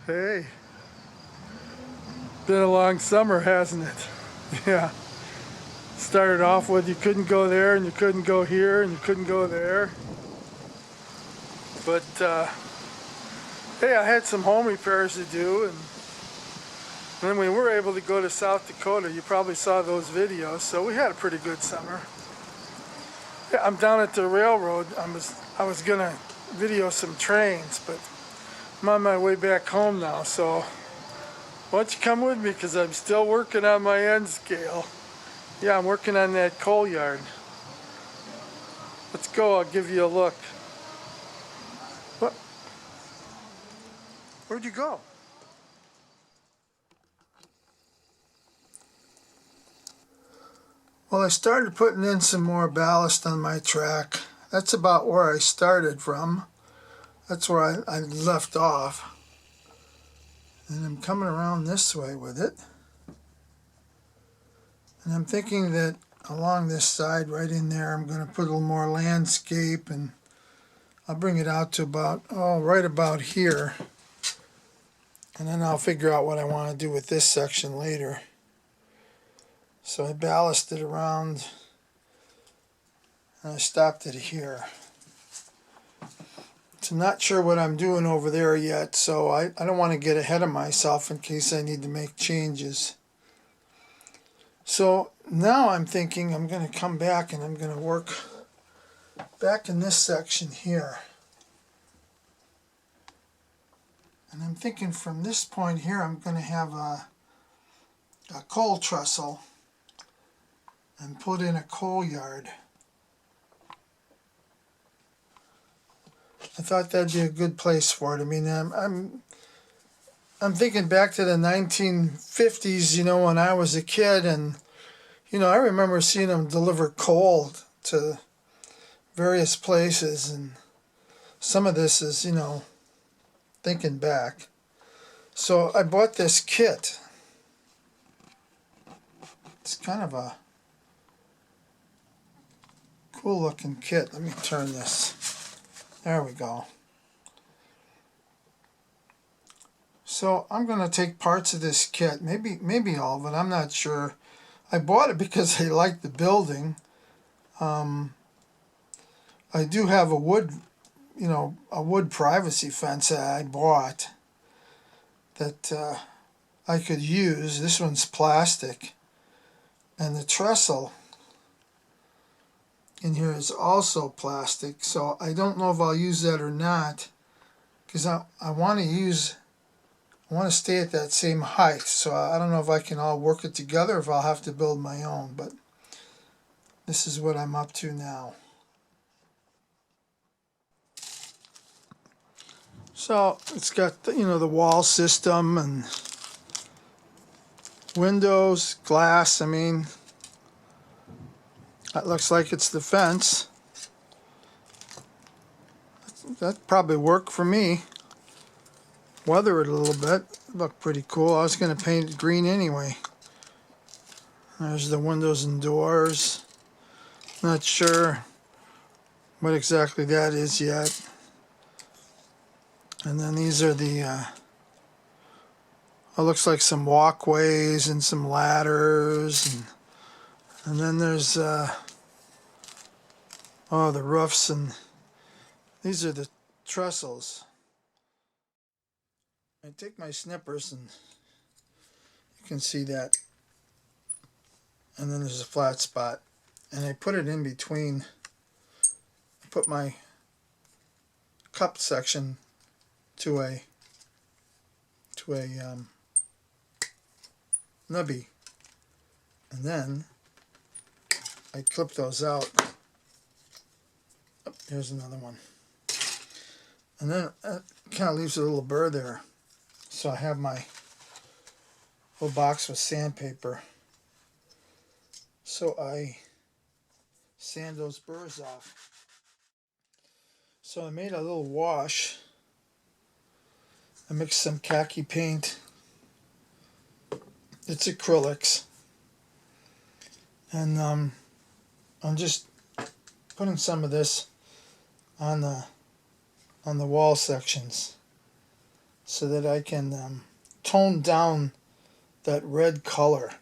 Hey, been a long summer, hasn't it? Yeah. Started off with you couldn't go there and you couldn't go here and you couldn't go there. But hey, I had some home repairs to do, and then we were able to go to South Dakota. You probably saw those videos, so we had a pretty good summer. Yeah, I'm down at the railroad. I was gonna video some trains, but I'm on my way back home now, so why don't you come with me, because I'm still working on my end scale. Yeah, I'm working on that coal yard. Let's go, I'll give you a look. What? Where'd you go? Well, I started putting in some more ballast on my track. That's about where I started from. That's where I left off. And I'm coming around this way with it. And I'm thinking that along this side right in there, I'm going to put a little more landscape, and I'll bring it out to about, right about here. And then I'll figure out what I want to do with this section later. So I ballasted around and I stopped it here. So I'm not sure what I'm doing over there yet, so I don't want to get ahead of myself in case I need to make changes. So now I'm thinking I'm going to come back and I'm going to work back in this section here. And I'm thinking from this point here I'm going to have a coal trestle and put in a coal yard. I thought that'd be a good place for it. I mean, I'm thinking back to the 1950s, you know, when I was a kid, and you know, I remember seeing them deliver coal to various places, and some of this is, you know, thinking back. So I bought this kit. It's kind of a cool looking kit. Let me turn this. There we go. So I'm going to take parts of this kit, maybe all of it, I'm not sure. I bought it because I like the building. I do have a wood privacy fence that I bought that I could use. This one's plastic. And the trestle in here is also plastic, so I don't know if I'll use that or not, because I want to stay at that same height, so I don't know if I can all work it together or if I'll have to build my own, but this is what I'm up to now. So it's got the, the wall system and windows, glass. I mean, that looks like it's the fence. That'd probably work for me. Weather it a little bit. Look pretty cool. I was going to paint it green anyway. There's the windows and doors. Not sure what exactly that is yet. And then these are the it looks like some walkways and some ladders, and then there's the roofs, and these are the trestles. I take my snippers and you can see that, and then there's a flat spot, and I put it in between. I put my cup section to a nubby, and then I clip those out. Oh, here's another one, and then it kind of leaves a little burr there, so I have my little box with sandpaper, so I sand those burrs off. So I made a little wash. I mixed some khaki paint. It's acrylics, and I'm just putting some of this on the wall sections. so that I can tone down that red color.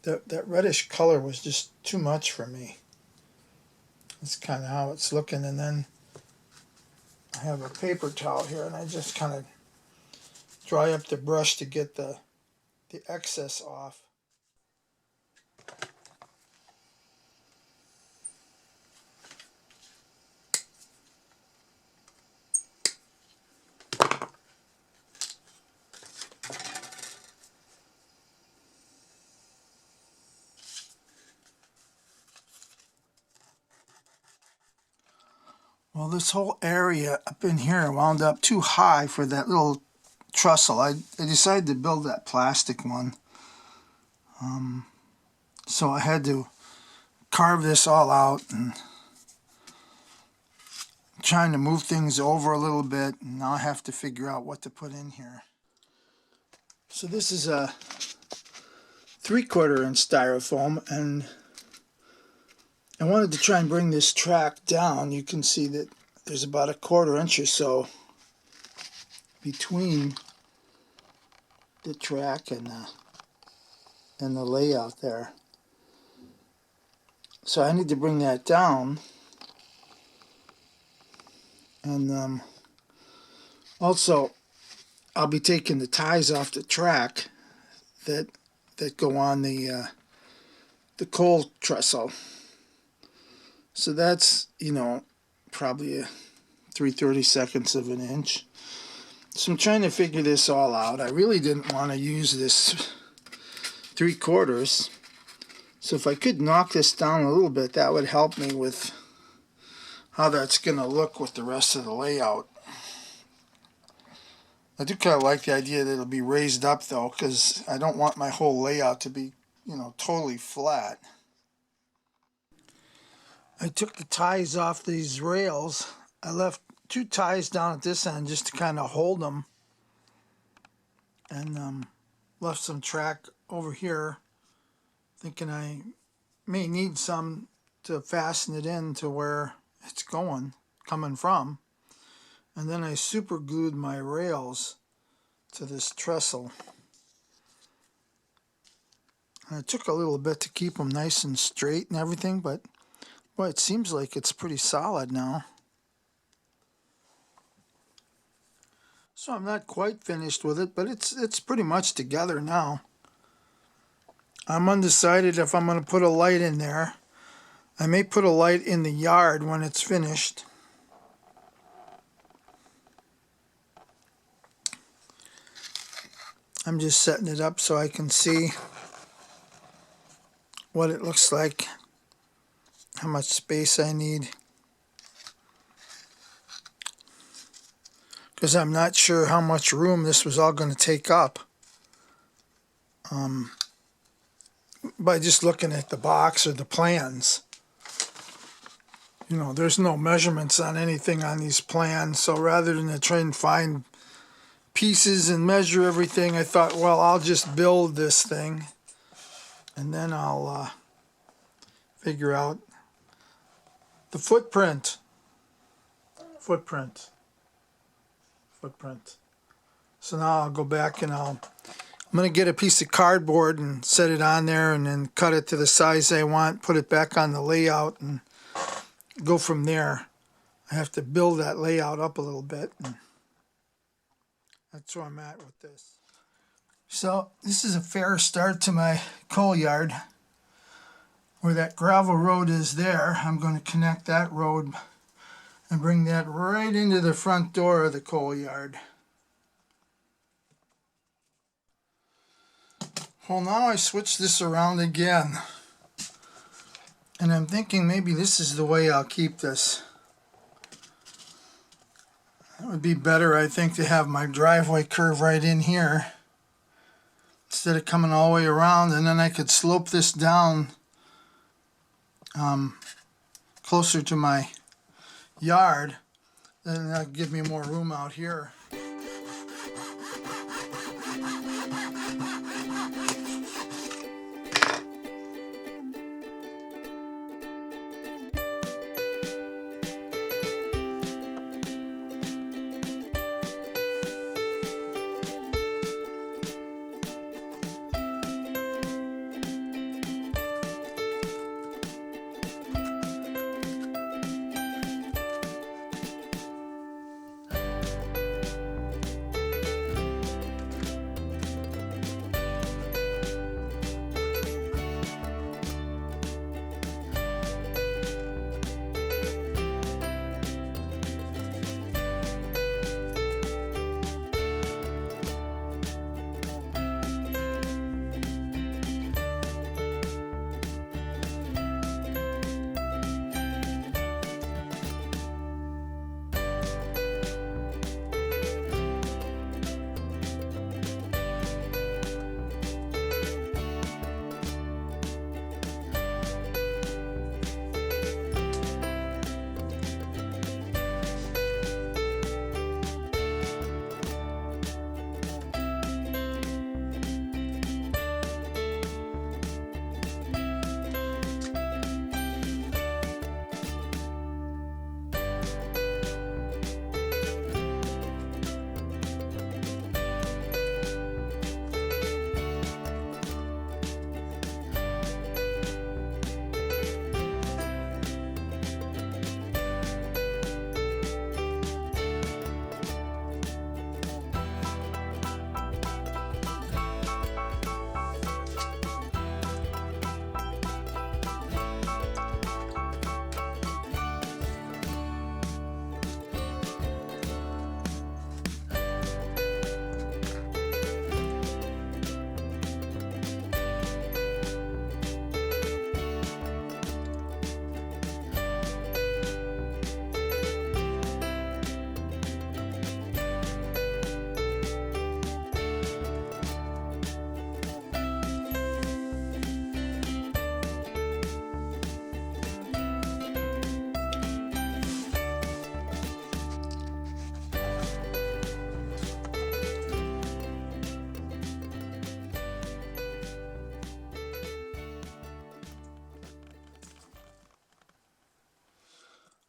That reddish color was just too much for me. That's kind of how it's looking. And then I have a paper towel here, and I just kind of dry up the brush to get the excess off. Well, this whole area up in here wound up too high for that little trestle. I decided to build that plastic one. So I had to carve this all out and trying to move things over a little bit, and now I have to figure out what to put in here. So this is a 3/4 inch styrofoam, and I wanted to try and bring this track down. You can see that there's about a 1/4 inch or so between the track and the layout there. So I need to bring that down, and also I'll be taking the ties off the track that go on the coal trestle. So that's, you know, probably a 3/32 of an inch. So I'm trying to figure this all out. I really didn't want to use this 3/4. So if I could knock this down a little bit, that would help me with how that's going to look with the rest of the layout. I do kind of like the idea that it'll be raised up though, because I don't want my whole layout to be, you know, totally flat. I took the ties off these rails. I left 2 ties down at this end just to kind of hold them, and left some track over here, thinking I may need some to fasten it in to where it's coming from. And then I super glued my rails to this trestle. And it took a little bit to keep them nice and straight and everything, but boy, it seems like it's pretty solid now. So I'm not quite finished with it, but it's pretty much together now. I'm undecided if I'm going to put a light in there. I may put a light in the yard when it's finished. I'm just setting it up so I can see what it looks like, how much space I need. Because I'm not sure how much room this was all going to take up. By just looking at the box or the plans. You know, there's no measurements on anything on these plans, so rather than try and find pieces and measure everything, I thought, well, I'll just build this thing, and then I'll figure out the footprint. So now I'll go back and I'm going to get a piece of cardboard and set it on there, and then cut it to the size I want, put it back on the layout, and go from there. I have to build that layout up a little bit, and that's where I'm at with this. So this is a fair start to my coal yard. Where that gravel road is there, I'm going to connect that road and bring that right into the front door of the coal yard. Well, now I switch this around again, and I'm thinking maybe this is the way I'll keep this. It would be better, I think, to have my driveway curve right in here instead of coming all the way around, and then I could slope this down closer to my yard. Then that'll give me more room out here.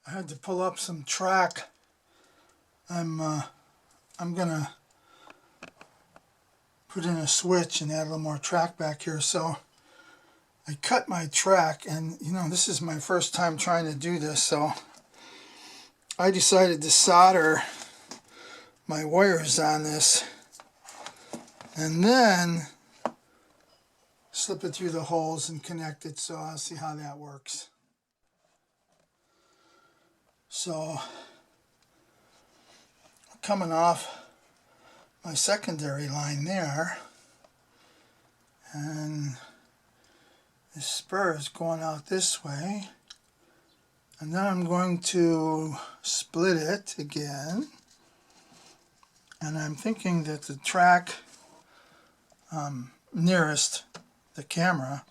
I had to pull up some track. I'm gonna put in a switch and add a little more track back here. So I cut my track, and you know, this is my first time trying to do this, so I decided to solder my wires on this and then slip it through the holes and connect it. So I'll see how that works. So coming off my secondary line there, and the spur is going out this way, and then I'm going to split it again, and I'm thinking that the track nearest the camera,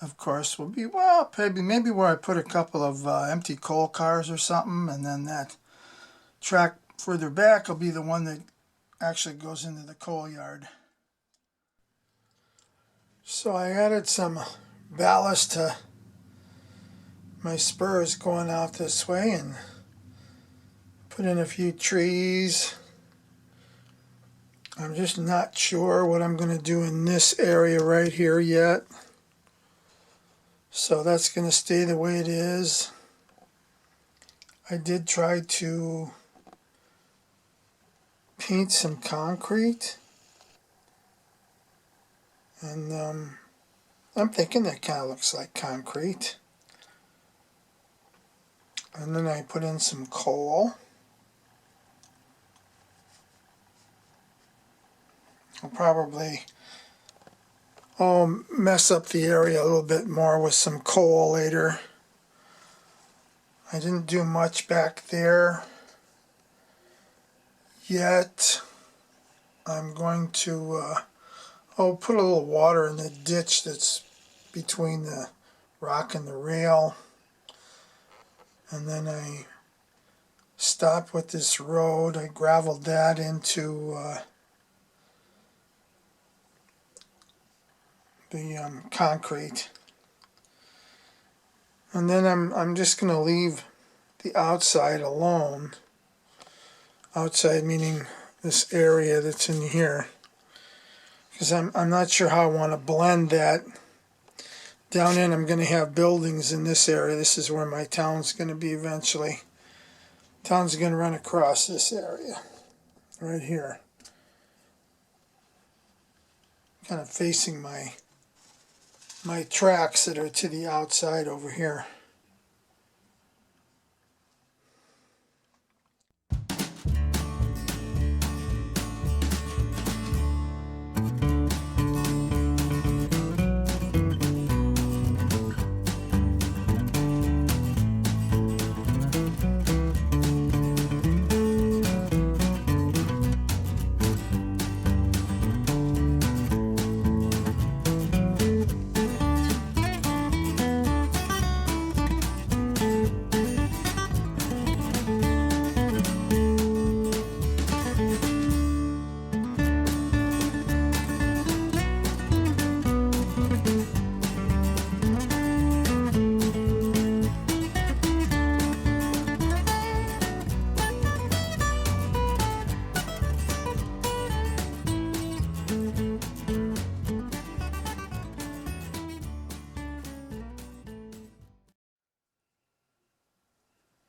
of course, will be, well, maybe where I put a couple of empty coal cars or something, and then that track further back will be the one that actually goes into the coal yard. So I added some ballast to my spurs going out this way and put in a few trees. I'm just not sure what I'm going to do in this area right here yet. So that's going to stay the way it is. I did try to paint some concrete, and I'm thinking that kind of looks like concrete. And then I put in some coal. I'll probably mess up the area a little bit more with some coal later. I didn't do much back there yet. I'm going to put a little water in the ditch that's between the rock and the rail, and then I stopped with this road. I graveled that into the concrete, and then I'm just going to leave the outside alone. Outside meaning this area that's in here, because I'm not sure how I want to blend that. Down in, I'm going to have buildings in this area. This is where my town's going to be eventually. Town's going to run across this area right here, kind of facing my tracks that are to the outside over here.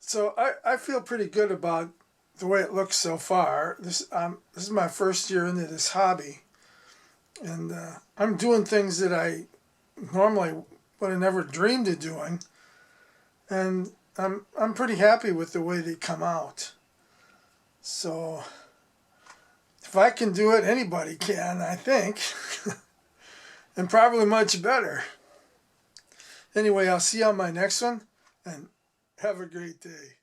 So I feel pretty good about the way it looks so far. This is my first year into this hobby, and I'm doing things that I normally would have never dreamed of doing, and I'm pretty happy with the way they come out. So if I can do it, anybody can, I think, and probably much better. Anyway, I'll see you on my next one, and have a great day.